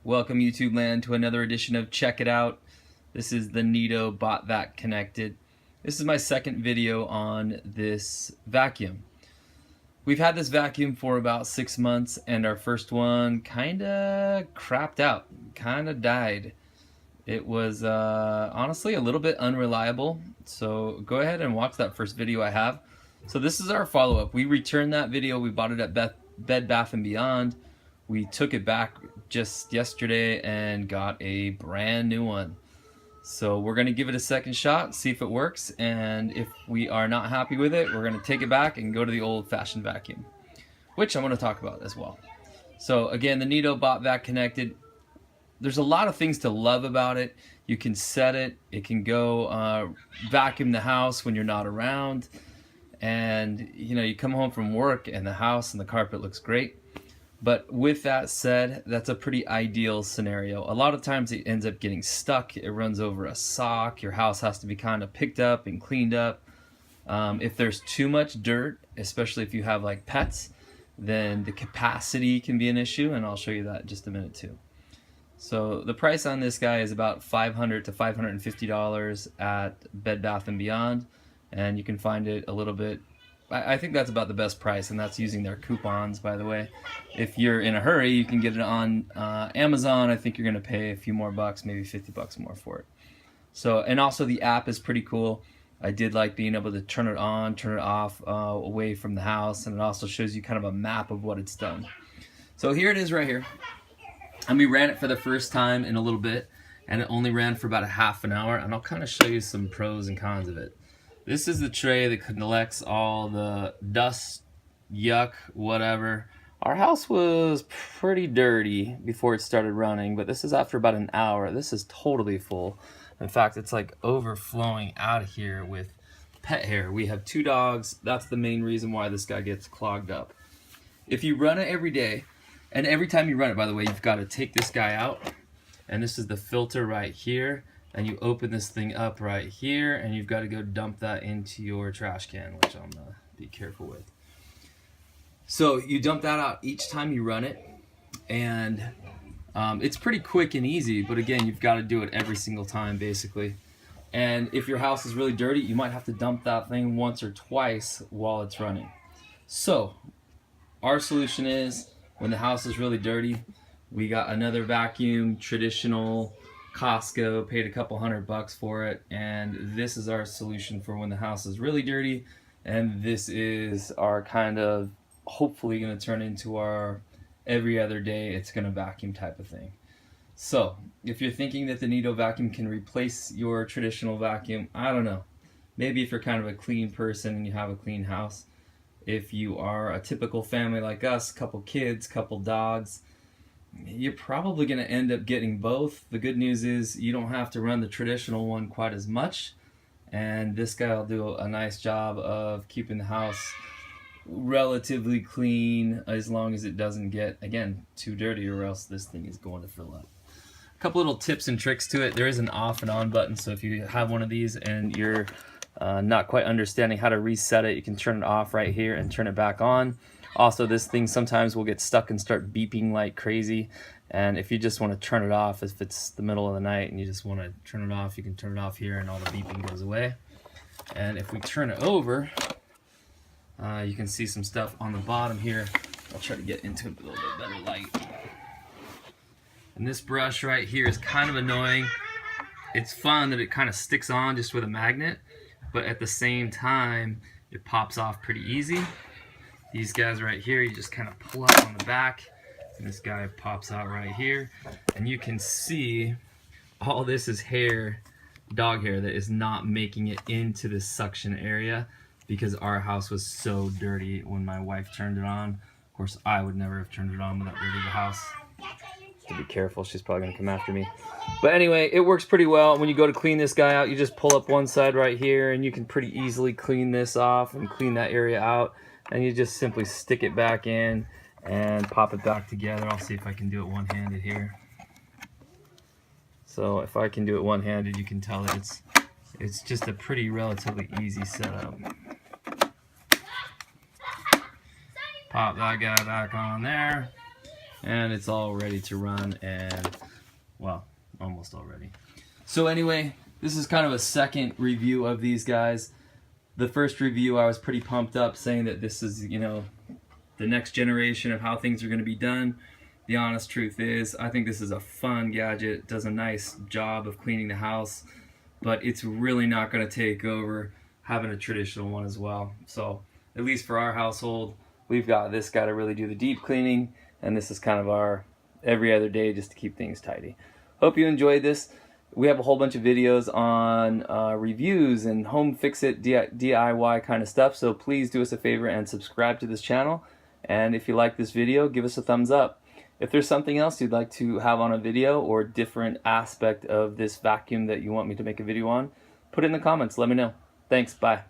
Welcome YouTube land to another edition of Check It Out. This is the Neato Botvac connected. This is my second video on this vacuum. We've had this vacuum for about 6 months and our first one kinda crapped out, kinda died. It was honestly a little bit unreliable, so go ahead and watch that first video I have. So this is our follow-up. We returned that video, we bought it at Bed Bath & Beyond. We took it back just yesterday and got a brand new one. So we're going to give it a second shot, see if it works, and if we are not happy with it, we're going to take it back and go to the old-fashioned vacuum, which I'm going to talk about as well. So again, the Neato Botvac connected. There's a lot of things to love about it. You can set it. It can go vacuum the house when you're not around. And you know, you come home from work and the house and the carpet looks great. But with that said, that's a pretty ideal scenario. A lot of times it ends up getting stuck. It runs over a sock. Your house has to be kind of picked up and cleaned up. If there's too much dirt, especially if you have like pets, then the capacity can be an issue, and I'll show you that in just a minute too. So the price on this guy is about $500 to $550 at Bed Bath & Beyond, and you can find it a little bit. I think that's about the best price, and that's using their coupons, by the way. If you're in a hurry, you can get it on Amazon. I think you're going to pay a few more bucks, maybe 50 bucks more for it. So, and also the app is pretty cool. I did like being able to turn it on, turn it off away from the house, and it also shows you kind of a map of what it's done. So here it is right here. And we ran it for the first time in a little bit, and it only ran for about a half an hour, and I'll kind of show you some pros and cons of it. This is the tray that collects all the dust, yuck, whatever. Our house was pretty dirty before it started running, but this is after about an hour. This is totally full. In fact, it's like overflowing out of here with pet hair. We have 2 dogs. That's the main reason why this guy gets clogged up. If you run it every day, and every time you run it, by the way, you've got to take this guy out, and this is the filter right here. And you open this thing up right here, and you've got to go dump that into your trash can, which I'm gonna be careful with. So you dump that out each time you run it, and it's pretty quick and easy, but again, you've got to do it every single time basically. And if your house is really dirty, you might have to dump that thing once or twice while it's running. So our solution is, when the house is really dirty, we got another vacuum, traditional Costco, paid a couple $100 for it, and this is our solution for when the house is really dirty, and this is our kind of hopefully going to turn into our every other day it's going to vacuum type of thing. So if you're thinking that the Neato vacuum can replace your traditional vacuum, I don't know. Maybe if you're kind of a clean person and you have a clean house. If you are a typical family like us, couple kids, couple dogs, you're probably going to end up getting both. The good news is you don't have to run the traditional one quite as much, and this guy will do a nice job of keeping the house relatively clean as long as it doesn't get, again, too dirty, or else this thing is going to fill up. A couple little tips and tricks to it. There is an off and on button, so if you have one of these and you're not quite understanding how to reset it, you can turn it off right here and turn it back on. Also, this thing sometimes will get stuck and start beeping like crazy, and if you just want to turn it off, if it's the middle of the night and you just want to turn it off, you can turn it off here and all the beeping goes away. And if we turn it over, you can see some stuff on the bottom here. I'll try to get into it with a little bit better light. And this brush right here is kind of annoying. It's fun that it kind of sticks on just with a magnet, but at the same time it pops off pretty easy. These guys right here, you just kind of pull up on the back, and this guy pops out right here, and you can see all this is hair, dog hair, that is not making it into this suction area because our house was so dirty when my wife turned it on. Of course, I would never have turned it on without dirty the house. To be careful, she's probably gonna come after me. But anyway, it works pretty well. When you go to clean this guy out, you just pull up one side right here, and you can pretty easily clean this off and clean that area out. And you just simply stick it back in and pop it back together. I'll see if I can do it one-handed here. So if I can do it one-handed, you can tell that it's just a pretty relatively easy setup. Pop that guy back on there. and it's all ready to run, and well, almost all ready. So anyway, this is kind of a second review of these guys. The first review I was pretty pumped up, saying that this is, you know, the next generation of how things are going to be done. The honest truth is, I think this is a fun gadget. It does a nice job of cleaning the house, but it's really not going to take over having a traditional one as well. So at least for our household, we've got this guy to really do the deep cleaning, and this is kind of our every other day just to keep things tidy. Hope you enjoyed this. We have a whole bunch of videos on reviews and home fix-it, DIY kind of stuff, so please do us a favor and subscribe to this channel. And if you like this video, give us a thumbs up. If there's something else you'd like to have on a video, or different aspect of this vacuum that you want me to make a video on, put it in the comments. Let me know. Thanks. Bye.